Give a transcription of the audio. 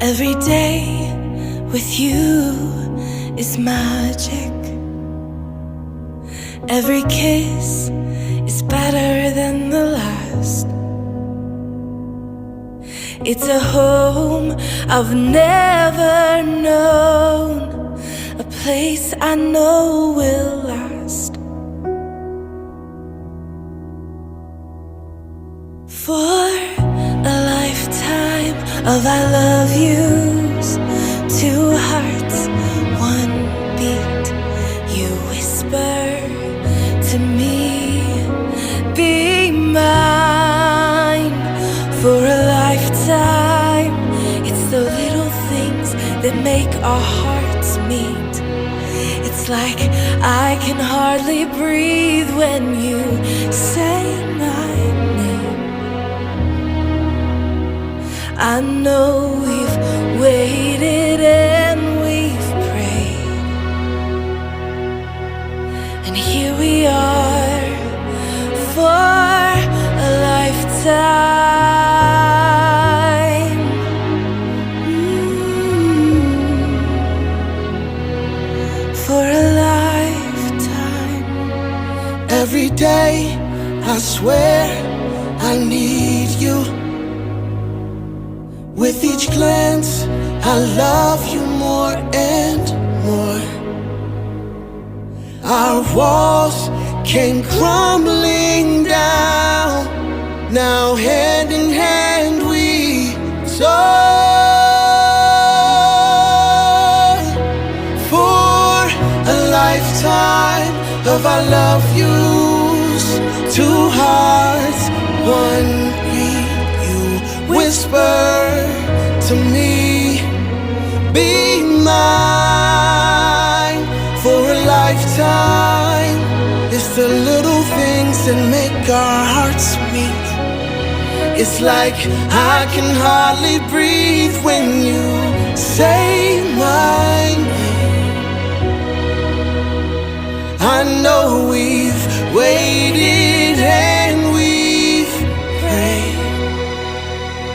Every day with you is magic. Every kiss is better than the last. It's a home I've never known, a place I know will last. For a lifetime of I love yous, two hearts, one beat. You whisper to me, be mine. For a lifetime, it's the little things that make our hearts meet. It's like I can hardly breathe when you say my name. I know we've waited and we've prayed, and here we are for a lifetime. For a lifetime. Every day I swear I need you. With each glance I love you more and more. Our walls came crumbling down. Now hand in hand we soar. For a lifetime of I love yous, two hearts, one beat. You whisper to me, be mine. For a lifetime, it's the little things that make our hearts meet. It's like I can hardly breathe when you say my name. I know we've waited